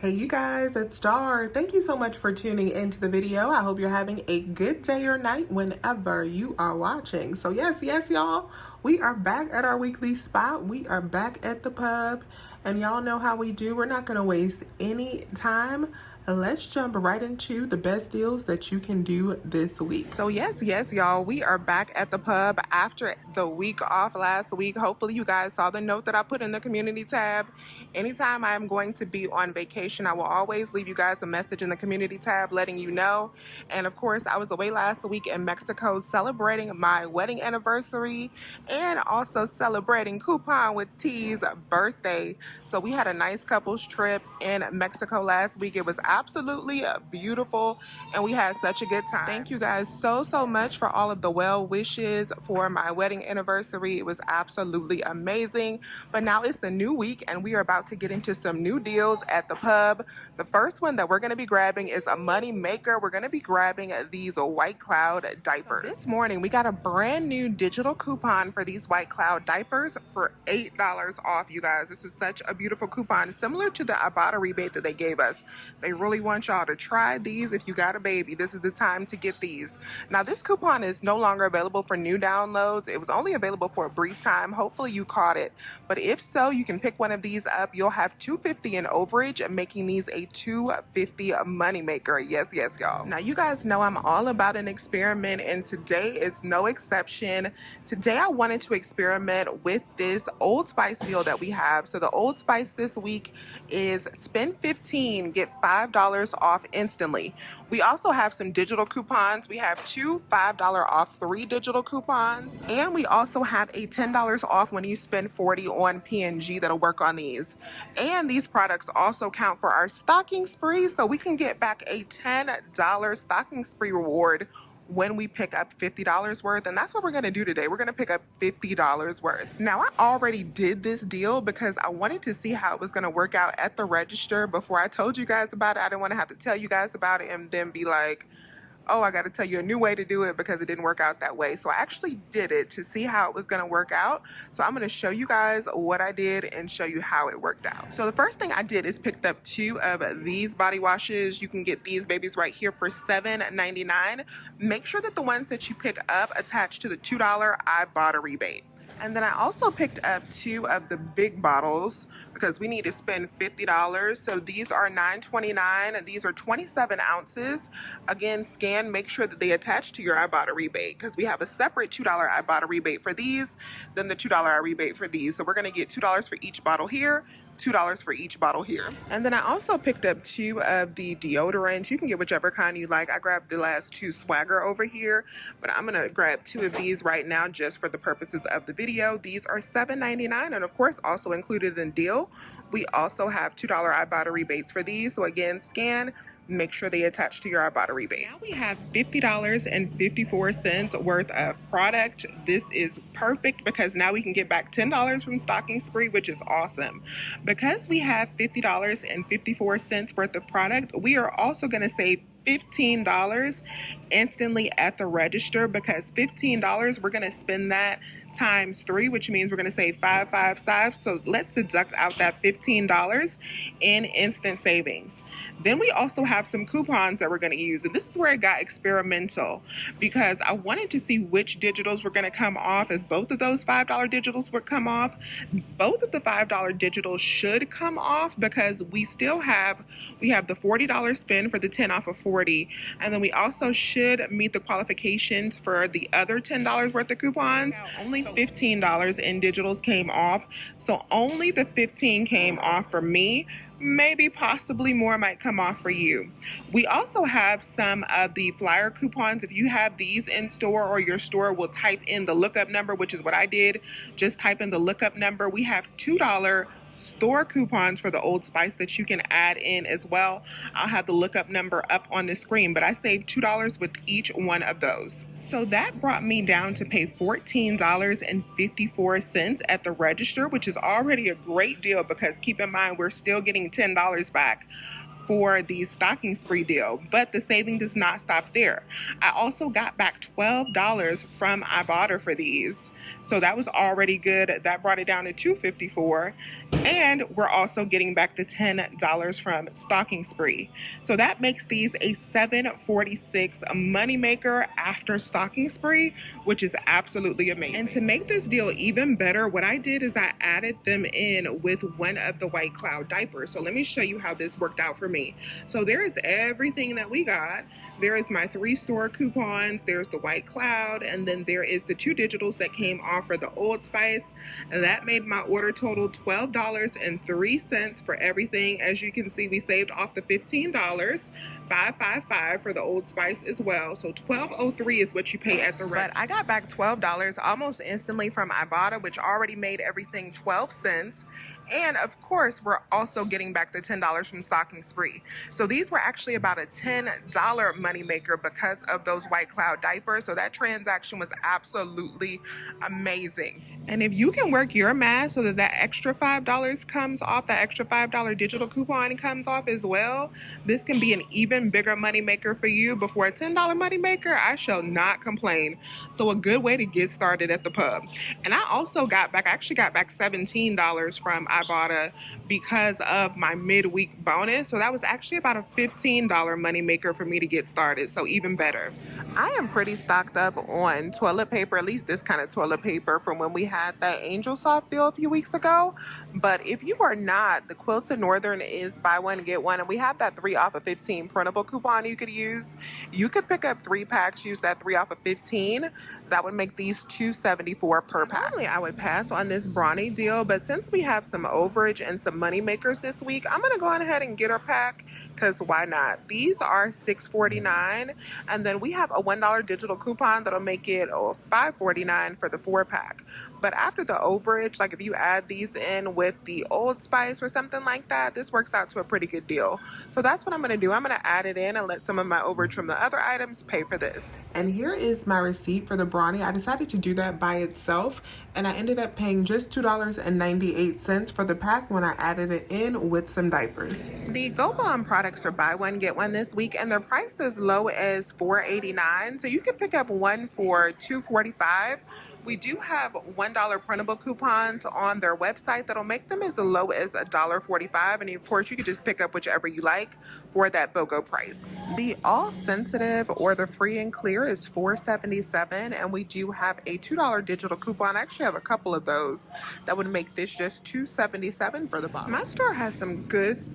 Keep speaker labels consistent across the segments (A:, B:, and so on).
A: Hey you guys, it's Star. Thank you so much for tuning into the video. I hope you're having a good day or night whenever you are watching. So yes, y'all, we are back at our weekly spot. We are back at the pub, and y'all know how we do. We're not gonna waste any time. Let's jump right into the best deals that you can do this week. So yes, y'all, we are back at the pub after the week off last week. Hopefully you guys saw the note that I put in the community tab. Anytime I'm going to be on vacation, I will always leave you guys a message in the community tab letting you know. And of course, I was away last week in Mexico celebrating my wedding anniversary and also celebrating Coupon with T's birthday. So we had a nice couples trip in Mexico last week. It was absolutely beautiful and we had such a good time. Thank you guys so much for all of the well wishes for my wedding anniversary. It was absolutely amazing. But now it's a new week and we are about to get into some new deals at the pub. The first one that we're going to be grabbing is a money maker. We're going to be grabbing these White Cloud diapers. This morning we got a brand new digital coupon for these White Cloud diapers for $8 off, you guys. This is such a beautiful coupon, similar to the Ibotta rebate that they gave us. They really want y'all to try these. If you got a baby, this is the time to get these. Now this coupon is no longer available for new downloads. It was only available for a brief time. Hopefully you caught it, but if so, you can pick one of these up. You'll have $2.50 in overage, making these a $2.50 money maker. Yes, y'all. Now you guys know I'm all about an experiment, and today is no exception. Today I wanted to experiment with this Old Spice deal that we have. So the Old Spice this week is spend 15, get $5 off instantly. We also have some digital coupons. We have two $5 off 3 digital coupons, and we also have a $10 off when you spend 40 on P&G that'll work on these. And these products also count for our stocking spree, so we can get back a $10 stocking spree reward when we pick up $50 worth, and that's what we're gonna do today. We're gonna pick up $50 worth. Now, I already did this deal because I wanted to see how it was gonna work out at the register before I told you guys about it. I didn't wanna have to tell you guys about it and then be like, oh, I got to tell you a new way to do it because it didn't work out that way. So I actually did it to see how it was going to work out. So I'm going to show you guys what I did and show you how it worked out. So the first thing I did is picked up 2 of these body washes. You can get these babies right here for $7.99. Make sure that the ones that you pick up attach to the $2 Ibotta rebate. And then I also picked up 2 of the big bottles because we need to spend $50. So these are $9.29. These are 27 ounces. Again, scan, make sure that they attach to your Ibotta rebate because we have a separate $2 Ibotta rebate for these than the $2 rebate for these. So we're going to get $2 for each bottle here, $2 for each bottle here. And then I also picked up 2 of the deodorants. You can get whichever kind you like. I grabbed the last 2 Swagger over here, but I'm gonna grab 2 of these right now just for the purposes of the video. These are $7.99 and of course also included in deal. We also have $2 Ibotta rebates for these. So again, scan, make sure they attach to your Ibotta rebate. Now we have $50.54 worth of product. This is perfect because now we can get back $10 from stocking spree, which is awesome. Because we have $50.54 worth of product, we are also going to save $15 instantly at the register because $15, we're going to spend that times 3, which means we're going to save 555. So let's deduct out that $15 in instant savings. Then we also have some coupons that we're going to use, and this is where it got experimental because I wanted to see which digitals were going to come off. If both of those $5 digitals would come off, both of the $5 digitals should come off because we have the $40 spend for the 10 off of 40, and then we also should meet the qualifications for the other $10 worth of coupons. Only $15 in digitals came off, so only the 15 came off for me. Maybe possibly more might come off for you. We also have some of the flyer coupons. If you have these in store or your store will type in the lookup number, which is what I did, just type in the lookup number. We have $2 store coupons for the Old Spice that you can add in as well. I'll have the lookup number up on the screen, but I saved $2 with each one of those. So that brought me down to pay $14.54 at the register, which is already a great deal because keep in mind, we're still getting $10 back for the stocking spree deal, but the saving does not stop there. I also got back $12 from Ibotta for these, so that was already good. That brought it down to $2.54. And we're also getting back the $10 from Stocking Spree. So that makes these a $7.46 moneymaker after Stocking Spree, which is absolutely amazing. And to make this deal even better, what I did is I added them in with one of the White Cloud diapers. So let me show you how this worked out for me. So there is everything that we got. There is my 3 store coupons, there's the White Cloud, and then there is the 2 digitals that came off for the Old Spice. And that made my order total $12.03 for everything. As you can see, we saved off the $15, $5.55 for the Old Spice as well. So $12.03 is what you pay at the rest. But I got back $12 almost instantly from Ibotta, which already made everything 12 cents. And of course, we're also getting back the $10 from Stocking Spree. So these were actually about a $10 moneymaker because of those White Cloud diapers. So that transaction was absolutely amazing. And if you can work your math so that that extra $5 comes off, that extra $5 digital coupon comes off as well, this can be an even bigger moneymaker for you. Before a $10 moneymaker, I shall not complain. So a good way to get started at the pub. And I also got back, I actually got back $17 from Ibotta because of my midweek bonus. So that was actually about a $15 moneymaker for me to get started. So even better. I am pretty stocked up on toilet paper, at least this kind of toilet paper from when we had that Angel Soft deal a few weeks ago. But if you are not, the Quilted Northern is buy one, get one. And we have that 3 off of 15 printable coupon you could use. You could pick up 3 packs, use that 3 off of 15. That would make these $2.74 per pack. Normally, I would pass on this Brawny deal, but since we have some overage and some money makers this week, I'm going to go ahead and get our pack because why not? These are $6.49, and then we have a $1 digital coupon that'll make it $5.49 for the 4-pack. But after the overage, like if you add these in with the Old Spice or something like that, this works out to a pretty good deal. So that's what I'm going to do. I'm going to add it in and let some of my overage from the other items pay for this. And here is my receipt for the Brawny. I decided to do that by itself, and I ended up paying just $2.98 for the pack when I added it in with some diapers. The Go Bomb products are buy one, get one this week, and their price is as low as $4.89. So you can pick up one for $2.45. We do have $1 printable coupons on their website that'll make them as low as $1.45. And of course, you could just pick up whichever you like for that BOGO price. The All Sensitive or the Free and Clear is $4.77. And we do have a $2 digital coupon. I actually have a couple of those that would make this just $2.77 for the bottle. My store has some good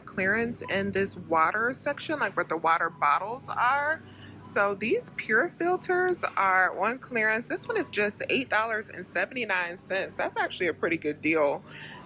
A: clearance in this water section, like where the water bottles are. So these pure filters are on clearance. This one is just $8.79. That's actually a pretty good deal.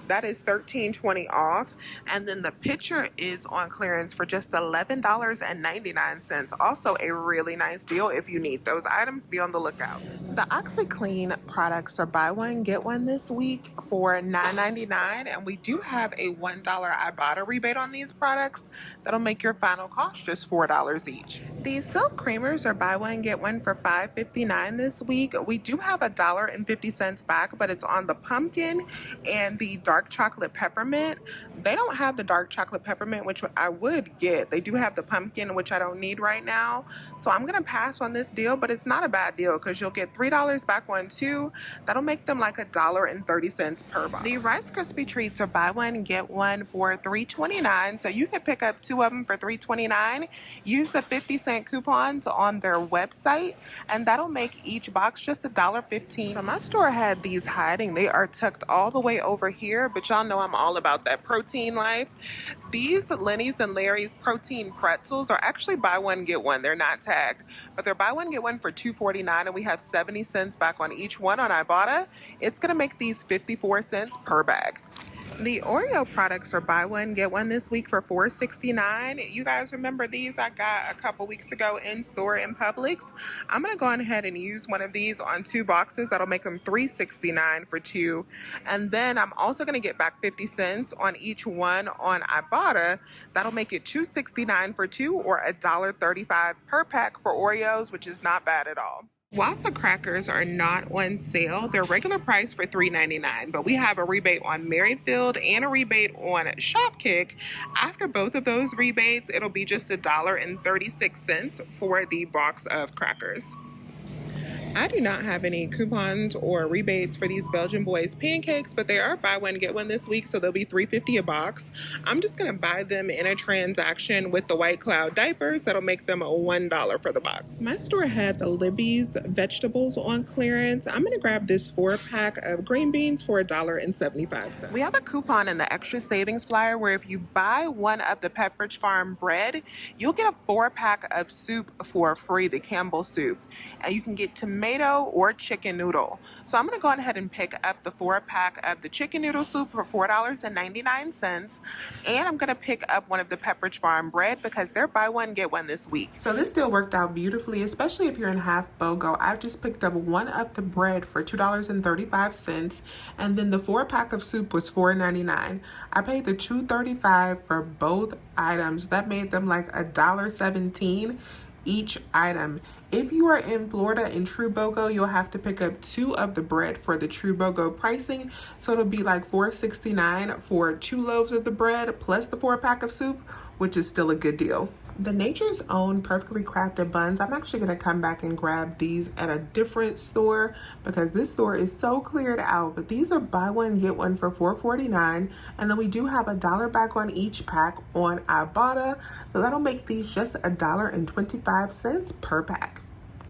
A: That is $13.20 off. And then the pitcher is on clearance for just $11.99. Also a really nice deal. If you need those items, be on the lookout. The OxiClean products are buy one, get one this week for $9.99. And we do have a $1 Ibotta rebate on these products. That'll make your final cost just $4 each. These Silk Creamers are buy one, get one for $5.59 this week. We do have $1.50 back, but it's on the pumpkin and the dark chocolate peppermint. They don't have the dark chocolate peppermint, which I would get. They do have the pumpkin, which I don't need right now. So I'm going to pass on this deal, but it's not a bad deal because you'll get $3 back on 2. That'll make them like $1.30 per box. The Rice Krispie treats are buy one, get one for $3.29. So you can pick up 2 of them for $3.29. Use the 50-cent coupons on their website, and that'll make each box just $1.15. So my store had these hiding. They are tucked all the way over here, but y'all know I'm all about that protein life. These Lenny's and Larry's protein pretzels are actually buy one, get one. They're not tagged, but they're buy one, get one for $2.49, and we have 70 cents back on each one on Ibotta. It's gonna make these 54 cents per bag. The Oreo products are buy one, get one this week for $4.69. You guys remember these I got a couple weeks ago in store in Publix. I'm going to go ahead and use one of these on 2 boxes. That'll make them $3.69 for 2. And then I'm also going to get back 50 cents on each one on Ibotta. That'll make it $2.69 for 2 or $1.35 per pack for Oreos, which is not bad at all. Wassa crackers are not on sale. They're regular price for $3.99, but we have a rebate on Merrifield and a rebate on Shopkick. After both of those rebates, it'll be just $1.36 for the box of crackers. I do not have any coupons or rebates for these Belgian Boys pancakes, but they are buy one get one this week, so they'll be $3.50 a box. I'm just gonna buy them in a transaction with the White Cloud diapers. That'll make them $1 for the box. My store had the Libby's vegetables on clearance. I'm gonna grab this 4-pack of green beans for $1.75. We have a coupon in the extra savings flyer where if you buy one of the Pepperidge Farm bread, you'll get a 4-pack of soup for free, the Campbell soup, and you can get tomato or chicken noodle. So I'm going to go ahead and pick up the 4-pack of the chicken noodle soup for $4.99, and I'm going to pick up one of the Pepperidge Farm bread because they're buy one get one this week. So this deal worked out beautifully, especially if you're in half BOGO. I've just picked up one of the bread for $2.35, and then the 4-pack of soup was $4.99. I paid the $2.35 for both items. That made them like $1.17 each item. If you are in Florida in True BOGO, you'll have to pick up 2 of the bread for the True BOGO pricing. So it'll be like $4.69 for 2 loaves of the bread plus the 4-pack of soup, which is still a good deal. The Nature's Own Perfectly Crafted Buns, I'm actually going to come back and grab these at a different store because this store is so cleared out. But these are buy one, get one for $4.49. And then we do have $1 back on each pack on Ibotta. So that'll make these just $1.25 per pack.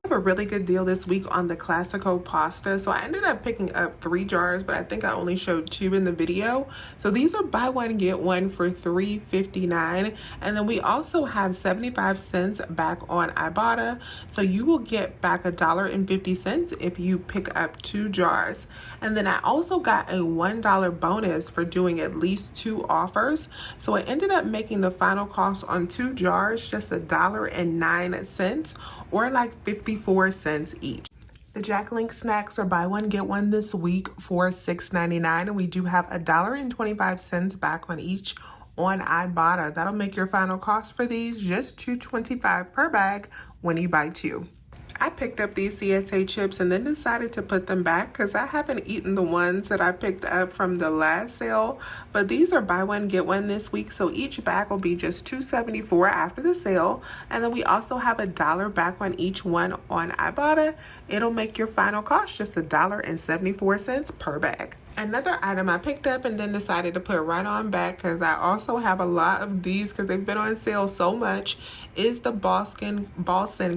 A: I have a really good deal this week on the Classico pasta. So I ended up picking up 3 jars, but I think I only showed 2 in the video. So these are buy one get one for $3.59, and then we also have 75 cents back on Ibotta. So you will get back $1.50 if you pick up 2 jars. And then I also got a $1 bonus for doing at least 2 offers. So I ended up making the final cost on 2 jars just $1.09, or like 54 cents each. The Jack Link snacks are buy one get one this week for $6.99, and we do have $1.25 back on each on Ibotta. That'll make your final cost for these just $2.25 per bag when you buy 2. I picked up these CSA chips and then decided to put them back because I haven't eaten the ones that I picked up from the last sale. But these are buy one get one this week, so each bag will be just $2.74 after the sale. And then we also have $1 back on each one on Ibotta. It'll make your final cost just $1.74 per bag. Another item I picked up and then decided to put right on back because I also have a lot of these because they've been on sale so much is the Boston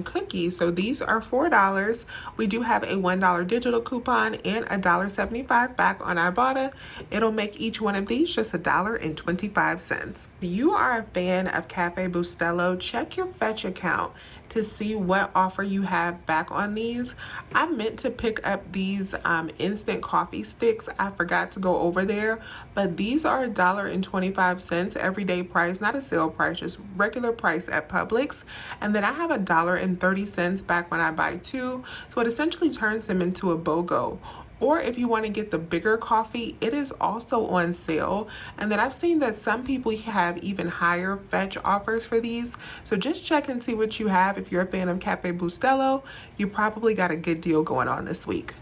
A: cookies. So these are $4. We do have a $1 digital coupon and $1.75 back on Ibotta. It'll make each one of these just $1.25. If you are a fan of Cafe Bustelo, check your Fetch account to see what offer you have back on these. I meant to pick up these instant coffee sticks. I forgot to go over there, but these are $1.25 everyday price, not a sale price, just regular price at Publix. And then I have $1.30 back when I buy 2, so it essentially turns them into a BOGO. Or if you want to get the bigger coffee, it is also on sale. And then I've seen that some people have even higher Fetch offers for these. So just check and see what you have. If you're a fan of Cafe Bustelo, you probably got a good deal going on this week.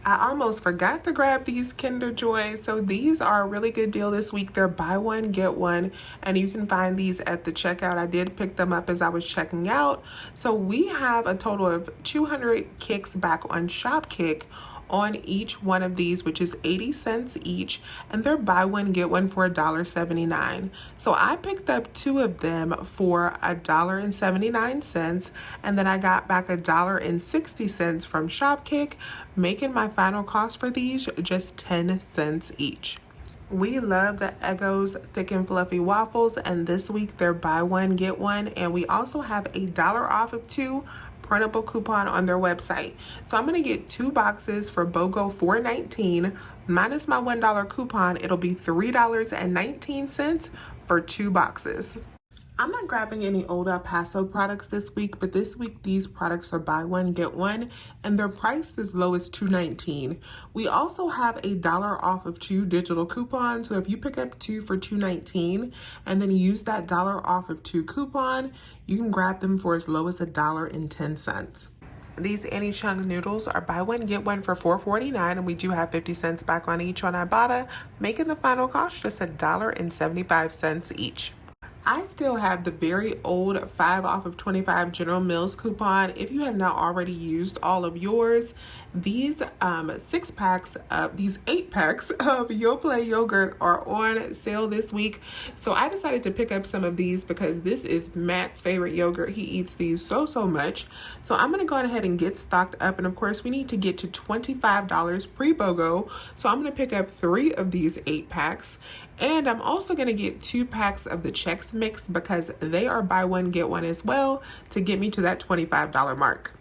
A: I almost forgot to grab these Kinder Joy. So these are a really good deal this week. They're buy one, get one, and you can find these at the checkout. I did pick them up as I was checking out. So we have a total of 200 kicks back on Shopkick on each one of these, which is 80 cents each, and they're buy one get one for $1.79. So I picked up 2 of them for $1.79, and then I got back $1.60 from Shopkick, making my final cost for these just 10 cents each. We love the Eggo's Thick and Fluffy Waffles, and this week they're buy one get one, and we also have $1 off of 2 printable coupon on their website. So I'm going to get 2 boxes for BOGO $4.19 minus my $1 coupon. It'll be $3.19 for 2 boxes. I'm not grabbing any old El Paso products this week, but this week these products are buy one get one, and they're priced as low as $2.19. We also have $1 off of 2 digital coupons, so if you pick up 2 for $2.19 and then use that $1 off of 2 coupon, you can grab them for as low as $1.10. These Annie Chung's noodles are buy one get one for $4.49, and we do have 50 cents back on each on Ibotta, making the final cost just $1.75 each. I still have the very old 5 off of 25 General Mills coupon. If you have not already used all of yours, these 8 packs of Yoplait yogurt are on sale this week. So I decided to pick up some of these because this is Matt's favorite yogurt. He eats these so much. So I'm gonna go ahead and get stocked up. And of course we need to get to $25 pre-BOGO. So I'm gonna pick up 3 of these 8 packs. And I'm also going to get 2 packs of the Chex Mix because they are buy one, get one as well to get me to that $25 mark.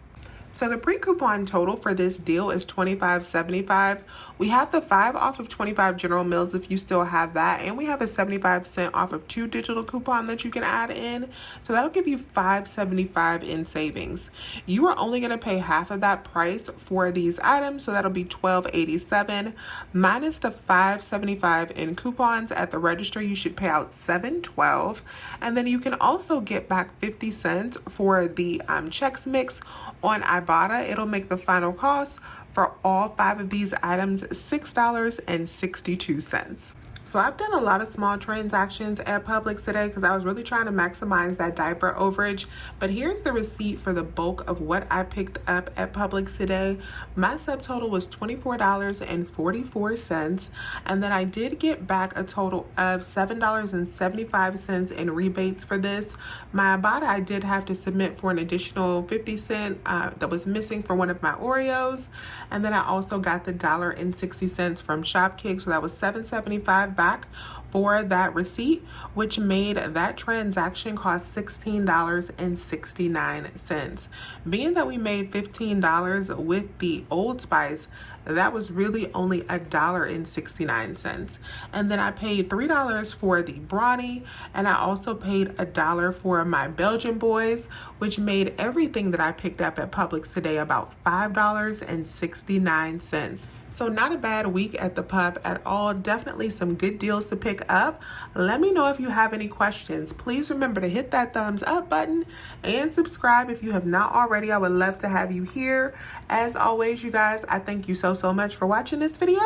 A: So the pre-coupon total for this deal is $25.75. We have the 5 off of 25 General Mills if you still have that. And we have a 75% off of 2 digital coupon that you can add in. So that'll give you $5.75 in savings. You are only going to pay half of that price for these items. So that'll be $12.87 minus the $5.75 in coupons at the register. You should pay out $7.12. And then you can also get back 50 cents for the Chex Mix on Ibotta. It'll make the final cost for all 5 of these items $6.62. So I've done a lot of small transactions at Publix today because I was really trying to maximize that diaper overage. But here's the receipt for the bulk of what I picked up at Publix today. My subtotal was $24.44. And then I did get back a total of $7.75 in rebates for this. My Ibotta, I did have to submit for an additional 50 cents that was missing for one of my Oreos. And then I also got the $1.60 from Shopkick. So that was $7.75 back for that receipt, which made that transaction cost $16.69. Being that we made $15 with the Old Spice, that was really only $1.69. And then I paid $3 for the Brawny, and I also paid $1 for my Belgian boys, which made everything that I picked up at Publix today about $5.69. So not a bad week at the pub at all. Definitely some good deals to pick up. Let me know if you have any questions. Please remember to hit that thumbs up button and subscribe if you have not already. I would love to have you here. As always, you guys, I thank you so much for watching this video,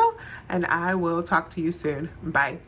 A: and I will talk to you soon. Bye.